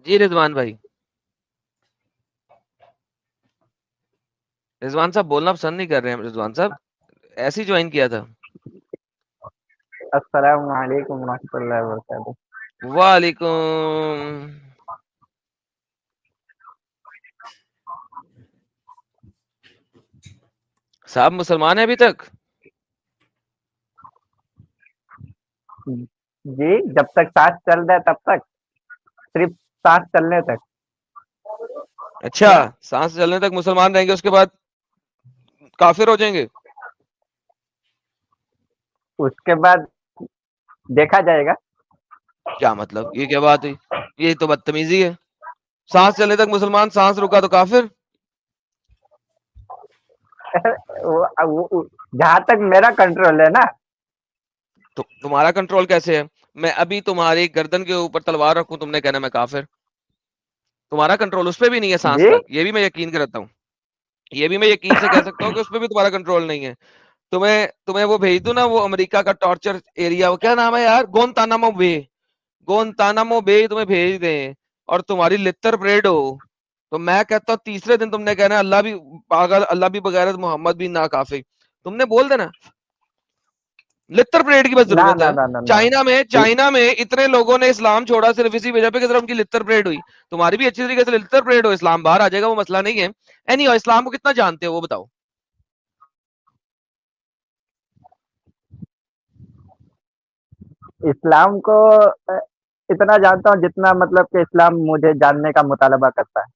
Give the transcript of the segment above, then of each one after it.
जी रिजवान भाई। रिजवान साहब बोलना पसंद नहीं कर रहे हैं रिजवान साहब, ऐसे ही ज्वाइन किया था। अस्सलामु अलैकुम रहमतुल्लाहि व बरकातहू। वालेकुम। साहब मुसलमान है अभी तक? जी, जब तक सांस चल रहा है तब तक, सिर्फ सांस चलने तक। अच्छा, सांस चलने तक मुसलमान रहेंगे, उसके बाद काफिर हो जाएंगे? उसके बाद देखा जाएगा। क्या मतलब, ये क्या बात हुई? ये तो बदतमीजी है। सांस चलने तक मुसलमान, सांस रुका तो काफिर। जहां तक मेरा कंट्रोल है ना। तो तुम्हारा कंट्रोल कैसे है? मैं अभी तुम्हारी गर्दन के ऊपर तलवार रखूं, तुमने कहना मैं काफिर? तुम्हारा कंट्रोल उस पर भी नहीं है सांस जी, तक, ये भी मैं यकीन करता हूँ। ये भी मैं यकीन से कह सकता हूँ कि उस पर भी तुम्हारा कंट्रोल नहीं है। तुम्हें तुम्हें वो भेज दूं ना, वो अमेरिका का टॉर्चर एरिया, वो क्या नाम है यार, गोंतानामो बे। गोंतानामो बे तुम्हें भेज दें और तुम्हारी लित्तर परेड हो, तो मैं कहता हूँ तीसरे दिन तुमने कहना है अल्लाह भी पागल, अल्लाह भी बगैरत, मोहम्मद भी ना काफी। तुमने बोल देना। लित्तर परेड की बस ना जरूरत ना है। ना ना ना। चाइना में इतने लोगों ने इस्लाम छोड़ा सिर्फ इसी वजह पे कि जरा उनकी लित्तर परेड हुई। तुम्हारी भी अच्छी तरीके से लित्तर परेड हो, इस्लाम बाहर आ जाएगा, वो मसला नहीं है। एनी इस्लाम को कितना जानते हो वो बताओ। इस्लाम को इतना जानता हूँ जितना मतलब कि इस्लाम मुझे जानने का मुतालबा करता है।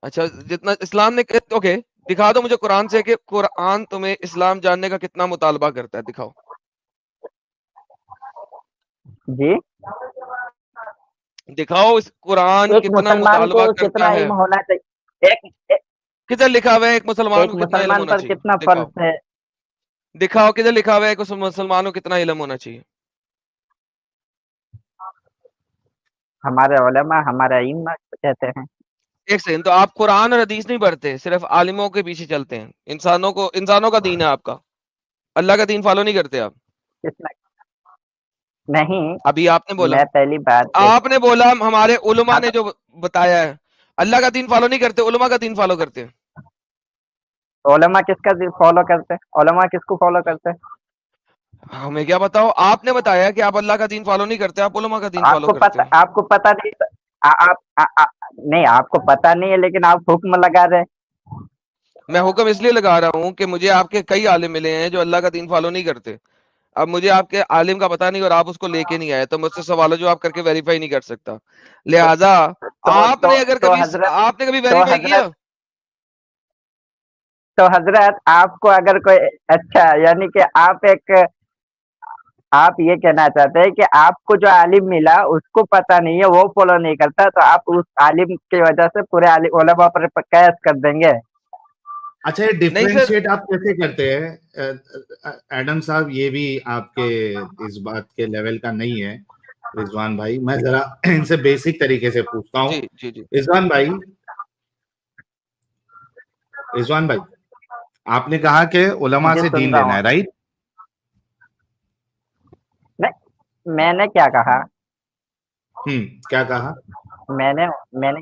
अच्छा, जितना इस्लाम ने, ओके, दिखा दो मुझे कुरान से कि कुरान तुम्हें इस्लाम जानने का कितना मुतालबा करता है, दिखाओ। जी, दिखाओ इस कुरान एक कितना मुसलमान को मुतालबा करता कितना है। इल्म होना चाहिए, किधर लिखा हुआ है एक मुसलमान एक को कितना इल्म मुसलमान होना पर चाहिए? कितना फर्ज दिखाओ। है। दिखाओ किधर लिखा हुआ है कि उस मुसलमान को कितना इल्म होना चाहिए। हमारे उलेमा हमारे इम्मा कहते हैं। एक सेकंड, तो आप कुरान और हदीस नहीं पढ़ते, सिर्फ आलिमों के पीछे चलते हैं? इंसानों का दीन है आपका, अल्लाह का दीन फॉलो नहीं करते आप? किसने? नहीं, अभी आपने बोला, मैं पहली बात आपने बोला हमारे उलमा ने जो बताया है, अल्लाह का दीन फॉलो नहीं करते, उलमा का दीन फॉलो करते हैं। उलेमा किसका फॉलो करते हैं? उलेमा किसको फॉलो करते हैं? हमें क्या बताओ, आपने बताया कि आप अल्लाह का दीन फॉलो नहीं करते, आप उलमा का दीन फॉलो करते हो। आपको पता नहीं, नहीं, आपको पता नहीं है लेकिन आप हुक्म लगा रहे हैं। मैं हुक्म इसलिए लगा रहा हूँ कि मुझे आपके कई आलिम मिले हैं जो अल्लाह का दीन फॉलो नहीं करते। अब मुझे आपके आलिम का पता नहीं और आप उसको लेके नहीं आए, तो मुझसे सवाल जवाब करके वेरीफाई नहीं कर सकता। तो लिहाजा तो तो, तो हजरत आपने कभी तो वेरीफाई हजरत किया? तो हजरत आपको अगर कोई, अच्छा, यानी कि आप ये कहना चाहते हैं कि आपको जो आलिम मिला उसको पता नहीं है, वो फॉलो नहीं करता, तो आप उस आलिम की वजह से पूरे आलिम उलमा पर कैस कर देंगे। अच्छा, ये नहीं सर। डिफरेंशिएट आप कैसे करते हैं एडम साहब? ये भी आपके इस बात के लेवल का नहीं है। रिजवान भाई, मैं जरा इनसे बेसिक तरीके से पूछता हूँ। जी जी जी। रिजवान भाई, रिजवान भाई, आपने कहा कि उलमा जी, से सुन दीन रहा लेना हूँ। है, राइट? नहीं, मैंने क्या कहा? क्या कहा? मैंने मैंने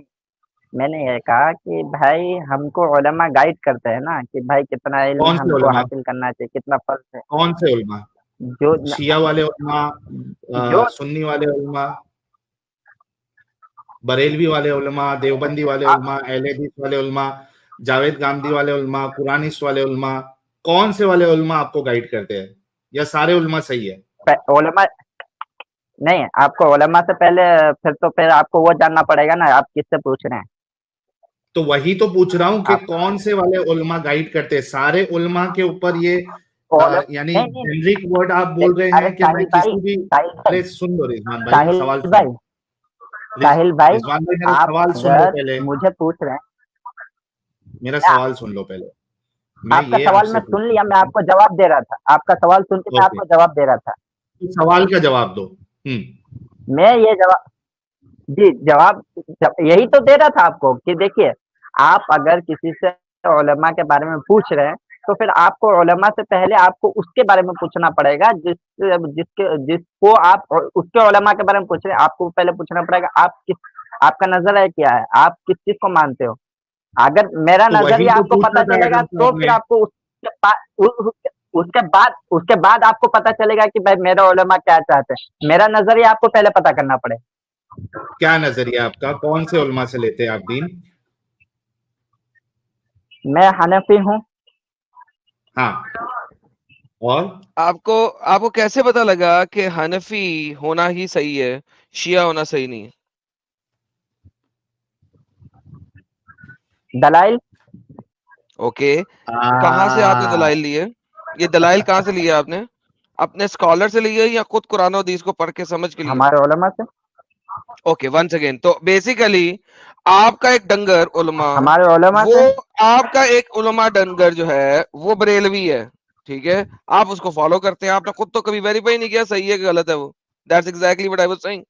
मैंने ये कहा कि भाई हमको उलमा गाइड करते हैं ना, कि भाई कितना इल्म कौन से हमको उलमा? हासिल करना चाहिए, कितना फर्ज है। कौन से उलमा? जो शिया वाले उलमा, जो सुन्नी वाले उलमा, बरेलवी वाले उलमा, देवबंदी वाले आ, उलमा, अहले हदीस वाले उलमा, जावेद गांधी वाले उलमा, कुरानिस्ट वाले उलमा, कौन से वाले उलमा आपको गाइड करते हैं, या सारे उलमा सही है? उलमा नहीं, आपको उलमा से पहले फिर आपको वो जानना पड़ेगा ना, आप किससे पूछ रहे हैं। तो वही तो पूछ रहा हूं कि आप कौन से वाले उलमा गाइड करते हैं? सारे उलमा के ऊपर ये यानी नहीं नहीं, जेनरिक वर्ड आप बोल रहे अरे हैं कि मैं साहिल भाई, किसी भी। साहिल भाई, अरे सुन लो रिजवान भाई, साहिल सवाल सुन भाई, लो। साहिल भाई, रिजवान भाई, मेरा आप सवाल सुन लो अगर पहले। मुझे पूछ रहे हैं, मेरा मैं सवाल सुन लो पहले। मैं आपका ये सवाल आपसे मैं पूछ सुन रहा लिया, मैं हूँ। आपको जवाब दे रहा था, आपका सवाल सुन के मैं ओके, आपको जवाब दे रहा था। तो सवाल का जवाब दो। मैं ये जवाब, जी, यही तो दे रहा था आपको कि देखिए, आप अगर किसी से उलमा के बारे में पूछ रहे हैं, तो फिर आपको उलमा से पहले आपको उसके बारे में पूछना पड़ेगा, जिसको आप उसके उलमा के बारे में पूछ रहे हैं, आपको पहले पूछना पड़ेगा आपका नजरिया क्या है, आप किस चीज को मानते हो? अगर मेरा तो वही नजरिया तो आपको पूछा पता था चलेगा एडम तो साहब फिर ने। आपको उसके बाद आपको पता चलेगा कि भाई मेरा उलेमा क्या चाहते हैं। मेरा नजरिया आपको पहले पता करना पड़ेगा। क्या नजरिया आपका, कौन से उलमा से लेते हैं आप दीन? मैं हनफी हूँ। हाँ, और आपको आपको कैसे पता लगा कि हनफी होना ही सही है, शिया होना सही नहीं है? दलाइल। ओके, कहाँ से आपने आ, दलाइल लिए? ये दलाइल कहाँ से लिए आपने? अपने स्कॉलर से लिए या खुद कुरान और हदीस को पढ़ के समझ के लिए? हमारे उलेमा से। ओके, वंस अगेन, तो बेसिकली आपका एक डंगर उलमा, हमारे उलेमा वो से। आपका एक उलमा डंगर जो है वो बरेलवी है, ठीक है? आप उसको फॉलो करते हैं, आपने खुद तो कभी वेरीफाई नहीं किया सही है कि गलत है वो। That's exactly what I was saying.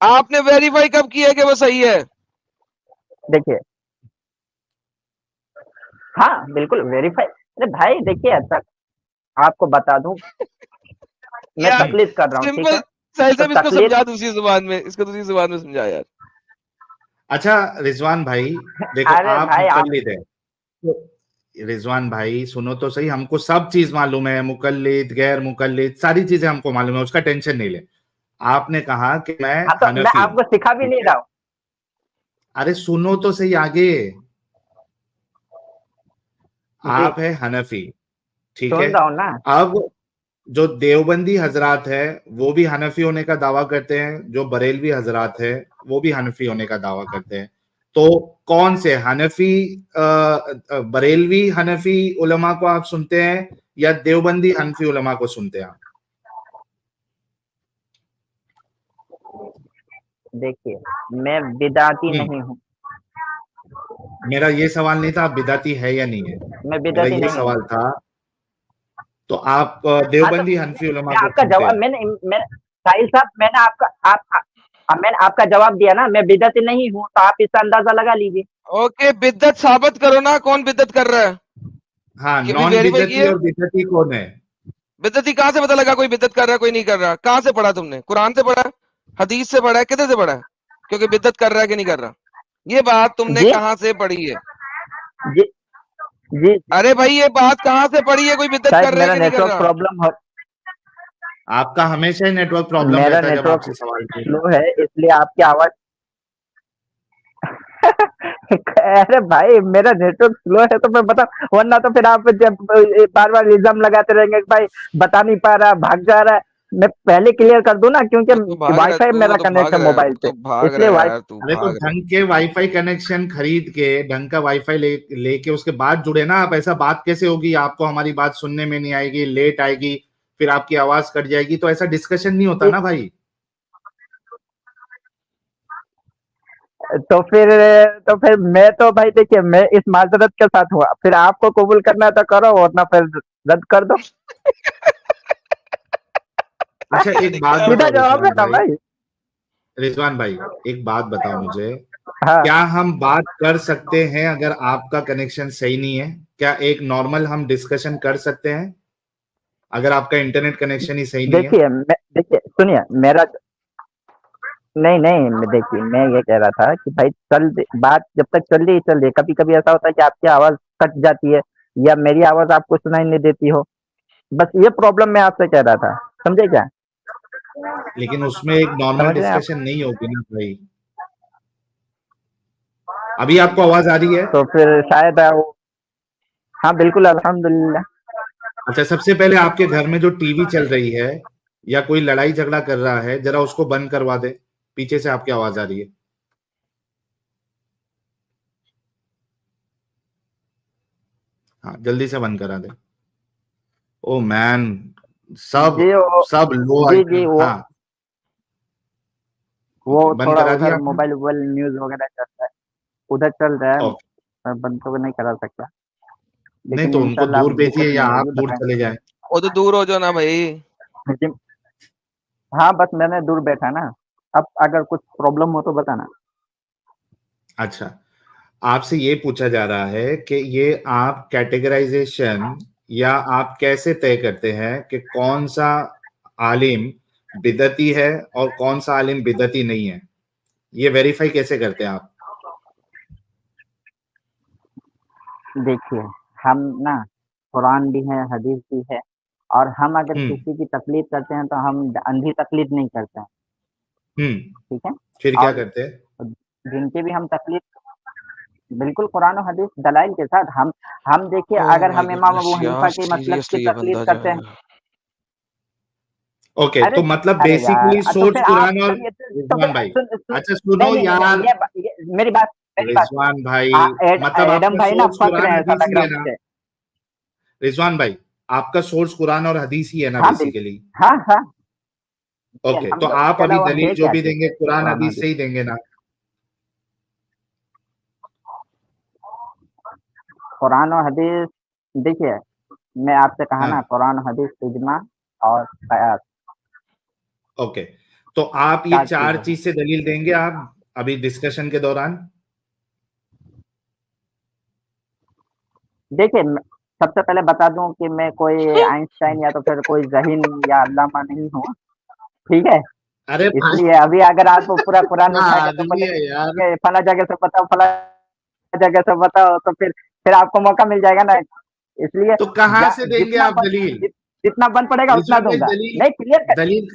आपने वेरीफाई कब किया कि वो सही है? देखिए, हाँ बिल्कुल वेरीफाई। अरे भाई देखिए, अच्छा आपको बता दूं, मैं यार तकलीफ कर रहा हूँ, ठीक सिंपल, है? सही तो से इसको तकलीफ। समझा दूसरी जुबान में, इसको दूसरी जुबान में समझा यार। अच्छा रिजवान भाई, देखो अरे आप भाई आप। मुकल्लिद है। रिजवान भाई सुनो तो सही, हमको सब चीज मालूम है, मुकल्लिद गैर मुकल्लिद सारी चीजें हमको मालूम है, उसका टेंशन नहीं ले। आपने कहा कि मैं हाँ तो मैं हनफी हूं, आपको सिखा भी ठीक नहीं है? रहा हूँ। अरे सुनो तो सही आगे। जी, आप है हनफी, ठीक है? सुन रहा हूँ ना। अब जो देवबंदी हजरात है वो भी हनफी होने का दावा करते हैं, जो बरेलवी हजरात है वो भी हनफी होने का दावा करते हैं। तो कौन से हनफी, बरेलवी हनफी उलमा को आप सुनते हैं या देवबंदी हनफी उलमा को सुनते हैं आप? देखिए, मैं बिदाती हम्म, नहीं हूँ। मेरा ये सवाल नहीं था आप बिदाती है या नहीं है, मैं मेरा बिदाती ये नहीं हूँ। सवाल था तो आप हाँ तो देवबंदी हनफी उलमा मैं को आपका सुनते जवाब, हैं? मैंने साहिल साहब, मैंने आपका जवाब दिया ना, मैं बिदअती नहीं हूँ, तो आप इसका अंदाजा लगा लीजिए। ओके, बिद्दत साबित करो ना, कौन बिद्दत कर रहा है? हाँ, कभी नॉन वेरीफाई बिदती किए? और बिदती कौन है? बिद्दती कहाँ से पता लगा कोई बिद्दत कर रहा है कोई नहीं कर रहा? कहाँ से पढ़ा तुमने? कुरान से पढ़ा है? हदीस से पढ़ा है? किधर से पढ़ा है क्योंकि बिद्दत कर रहा है कि नहीं कर रहा? ये बात तुमने जी कहाँ से पढ़ी है? जी जी। अरे भाई, ये बात कहाँ से पढ़ी है कोई बिद्दत शायद कर रहा है मेरा कि नहीं कर नेटवर्क रहा? प्रॉब्लम हो। आपका हमेशा ही नेटवर्क प्रॉब्लम मेरा रहता है जब नेटवर्क आपसे सवाल पूछते स्लो है, इसलिए आपकी आवाज। अरे भाई मेरा नेटवर्क स्लो है तो मैं बता, वरना तो फिर आप जब बार बार इल्जाम लगाते रहेंगे कि भाई बता नहीं पा रहा, भाग जा रहा है। मैं पहले क्लियर कर दूं ना, क्योंकि तू भाग रहा है, वाईफाई तू मेरा तो कनेक्ट भाग है रहा है, मोबाइल से, तू भाग इसलिए रहा है वाई यार, तू अरे तो भाग रहा है। ढंग के वाईफाई कनेक्शन खरीद के ढंग का वाईफाई लेके उसके बाद जुड़े ना आप। ऐसा बात कैसे होगी, आपको हमारी बात सुनने में नहीं आएगी, लेट आएगी, फिर आपकी आवाज कट जाएगी, तो ऐसा डिस्कशन नहीं होता ना भाई। तो फिर तो फिर मैं तो भाई देखिए, मैं इस माजरत के साथ हुआ, फिर आपको कबूल करना है तो करो, वरना फिर रद्द कर दो। अच्छा एक अरे बात क्या सीधा बताओ बात जवाब है ना भाई। रिजवान भाई एक बात बताओ मुझे, हाँ क्या हम बात कर सकते हैं अगर आपका कनेक्शन सही नहीं है? क्या एक नॉर्मल हम डिस्कशन कर सकते हैं अगर आपका इंटरनेट कनेक्शन ही सही नहीं है? देखिए सुनिए मेरा। नहीं नहीं, देखिए मैं ये कह रहा था कि भाई बात जब तक चल रही चल रही, कभी कभी ऐसा होता है कि आपकी आवाज कट जाती है या मेरी आवाज आपको सुनाई नहीं देती हो। बस ये प्रॉब्लम मैं आपसे कह रहा था, समझे क्या? लेकिन उसमें एक नॉर्मल समझ रहे हैं आप? डिस्कशन नहीं होगी ना भाई। अभी आपको आवाज आ रही है? तो फिर शायद हाँ बिल्कुल अल्हम्दुलिल्लाह। अच्छा सबसे पहले आपके घर में जो टीवी चल रही है या कोई लड़ाई झगड़ा कर रहा है, जरा उसको बंद करवा दे, पीछे से आपकी आवाज आ रही है। हाँ जल्दी से बंद करा दे। ओ मैन, सब जी वो सब लो जी जी आइटम, वो हाँ वो ओके बंद थोड़ा करा उधर दिया आपने? मोबाइल वोबाइल न्यूज वगैरह चल रहा है, उधर चल रहा है। ओके, मैं बंद तो नहीं करा सकता, नहीं लेकिन तो उनको इंशाल्लाह दूर आप भेजिए दिक्कत या नहीं आप होगी, दूर बताएं। चले जाए। वो तो दूर हो जाओ ना भाई। लेकिन हाँ, बस मैंने दूर बैठा ना। अब अगर कुछ प्रॉब्लम हो तो बताना। अच्छा आपसे ये पूछा जा रहा है कि ये आप कैटेगराइजेशन या आप कैसे तय करते हैं कि कौन सा आलिम बिदती है और कौन सा आलिम बिदती नहीं है? ये वेरीफाई कैसे करते हैं आप? देखिए, हम ना कुरान भी है, हदीस भी है, और हम अगर किसी की तकलीफ करते हैं तो हम अंधी तकलीफ नहीं करते हैं, ठीक है। फिर क्या और करते हैं? जिनकी भी हम तकलीफ, बिल्कुल कुरान और हदीस दलाइल के साथ हम देखिए, ओह अगर माय हम इमाम गुडनेस अबू हनीफा यार, की मसलक की सीरियसली ये तकलीफ बंदा जो करते है। हैं। ओके, अरे तो मतलब अरे यार, बेसिकली तो सोर्स फिर आप कुरान और चलिए, तो रिजवान फिर भाई, अच्छा नहीं सुनो नहीं नहीं यार, नहीं, ये मेरी बात रिजवान भाई, मतलब एडम आपका भाई ना सोर्स फंस कुरान रहे हैं, ऐसा हदीस लग ही रहा है है ना? मुझे। रिजवान भाई, आपका सोर्स कुरान और हदीस ही है ना हाँ बिल्कुल, बेसिकली? हाँ हाँ, ओके, तो अल्हम्दुलिल्लाह, आप इसके अभी अलावा दलील है जो क्या भी चीज देंगे कुरान कुरान हदीस हदीस। से ही देंगे ना? कुरान और हदीस, देखिए, मैं आपसे कहा ना, हाँ, कुरान हदीस इजमा और कयास, ओके, तो आप ये 4 चार चीजें हैं। चीज से दलील देंगे आप अभी डिस्कशन के दौरान? देखिए, सबसे पहले बता दूं कि मैं कोई आइंस्टाइन या तो फिर कोई जहीन या अल्लामा नहीं हूँ, ठीक है। अरे भाई, इसलिए अभी अगर आप पूरा कुरान क्या उठा के तो आदमी है बोलेंगे यार। कि फला जगह से बताओ, फला जगह से बताओ, तो फिर आपको मौका मिल जाएगा ना। इसलिए तो कहाँ से देंगे जितना आप दलील? जितना बन पड़ेगा उतना रिजवान भाई, दूंगा। दलील, नहीं, क्लियर कर। दलील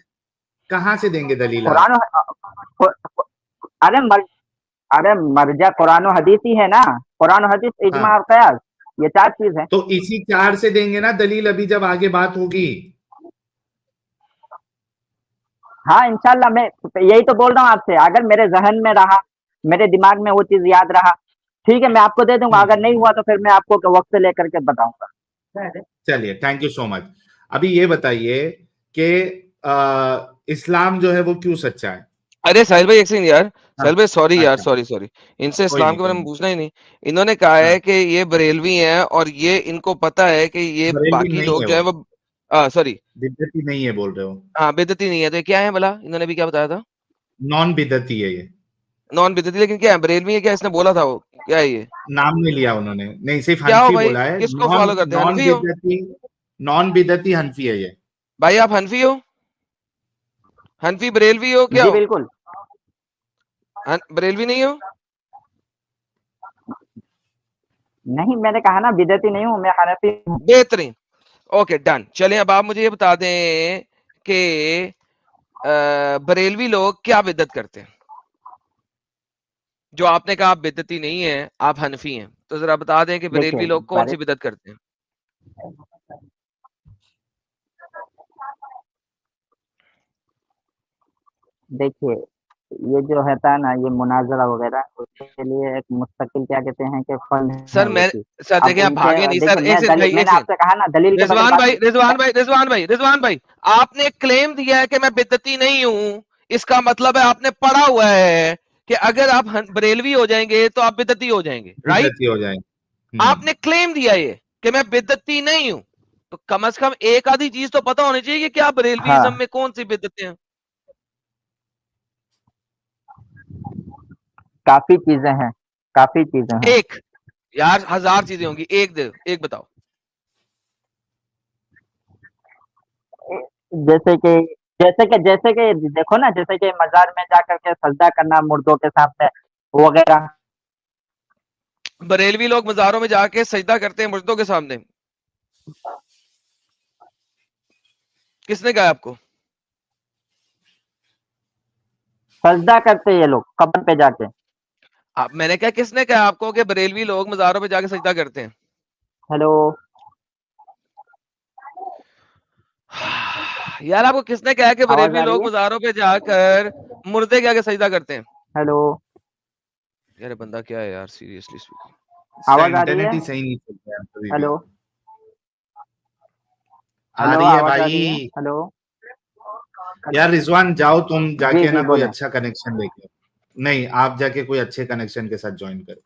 कहाँ से देंगे दलील आप? कुरान अरे अरे मर्जा कुरान और हदीस ही है ना। कुरान और हदीस, इजमा हाँ, और कयास, ये 4 चीज है। तो इसी चार से देंगे ना दलील अभी जब आगे बात होगी? हाँ इंशाल्लाह, मैं यही तो बोल रहा हूँ आपसे, अगर मेरे जहन में रहा, मेरे दिमाग में वो चीज याद रहा, ठीक है, मैं आपको दे दूंगा। अगर नहीं हुआ तो फिर मैं आपको वक्त लेकर के बताऊंगा। चलिए, थैंक यू सो मच। अभी ये बताइए कि इस्लाम जो है वो क्यों सच्चा है? अरे साहिल भाई एक सेकंड यार, हाँ, साहिल भाई सॉरी यार, अच्छा, सॉरी इनसे कोई इस्लाम नहीं, के बारे कोई में नहीं। पूछना ही नहीं। इन्होंने कहा हाँ, है कि ये बरेलवी हैं और ये इनको पता है कि ये बरेलवी बाकी नहीं लोग है जो है वो, वो सॉरी, बिदअती नहीं है बोल रहे हो? हाँ बेदती नहीं है, तो ये क्या है भला? इन्होंने भी क्या बताया था? नॉन बिदअती है ये। नॉन बेदती, लेकिन क्या है, बरेलवी है क्या? इसने बोला था वो क्या है ये? नाम नहीं लिया उन्होंने, नहीं, सिर्फ क्या हो हनफी भाई, बोला है। किसको नॉन फॉलो करते हैं, नॉन हनफी हो? बिदअती, नॉन बिदअती हनफी है ये। भाई आप हनफी हो? हनफी बरेलवी हो क्या जी हो? बिल्कुल। बरेलवी नहीं हो? नहीं, मैंने कहा ना, बिदती नहीं हूँ, मैं हनफी हूँ। बेहतरीन, ओके डन। चलिए अब आप मुझे ये बता दें कि बरेलवी लोग क्या बिदत करते हैं? जो आपने कहा आप बिदती नहीं है, आप हनफी हैं, तो जरा बता दें कि बरेलवी देखिए लोग कौन सी बिदत करते हैं? देखिए, ये जो रहता है ना, ये मुनाजरा वगैरह, उसके लिए एक मुस्तकिल क्या कहते हैं कि फन है सर वो मैं, चीज। सर अब देखें आप उनके, भागे नहीं सर, देखिए, एक सेकंड भाई, एक मैंने सेकंड। आपसे कहा ना, दलील के बगैर रिजवान बात भाई, नहीं। रिजवान भाई, आपने क्लेम दिया है कि मैं बिदती नहीं हूं, इसका मतलब है आपने पढ़ा हुआ है कि अगर आप बरेलवी हो जाएंगे तो आप बिदती हो जाएंगे, राइट? बिदअती हो जाएंगे। आपने क्लेम दिया ये कि मैं बिदती नहीं हूं, तो कम से कम एक आधी चीज तो पता होनी चाहिए कि क्या बरेलवीइज्म हाँ, में कौन सी बिदतें हैं। काफी चीजें हैं, काफी चीजें हैं। एक, यार हजार चीजें होंगी, एक दे, एक बताओ। जैसे कि जैसे कि देखो ना, जैसे कि मजार में जाकर के सजदा करना मुर्दों के सामने वगैरह। बरेलवी लोग मजारों में जाके सजदा करते हैं मुर्दों के सामने, किसने कहा आपको? सजदा करते हैं ये लोग कब्र पे जाके। आप, मैंने कहा किसने कहा आपको कि बरेलवी लोग मजारों पे जाके सजदा करते हैं? हेलो। यार आपको किसने कहा कि आवाज बरेलवी आ रही लोग है? मजारों पे जाकर मुर्दे के आगे सजदा करते हैं? हेलो। यार ये बंदा क्या है यार, सीरियसली स्पीकिंग। इसका आवाज आ रही है? इंटरनेट ही सही नहीं चल रहा है कभी भी। हेलो। आ हेलो, रही है आवाज आ भाई। रही है? हेलो। यार रिजवान, जाओ तुम जी जाके जी ना कोई बोले। अच्छा कनेक्शन लेके। नहीं, आप जाके कोई अच्छे कनेक्शन के साथ ज्वाइन करो।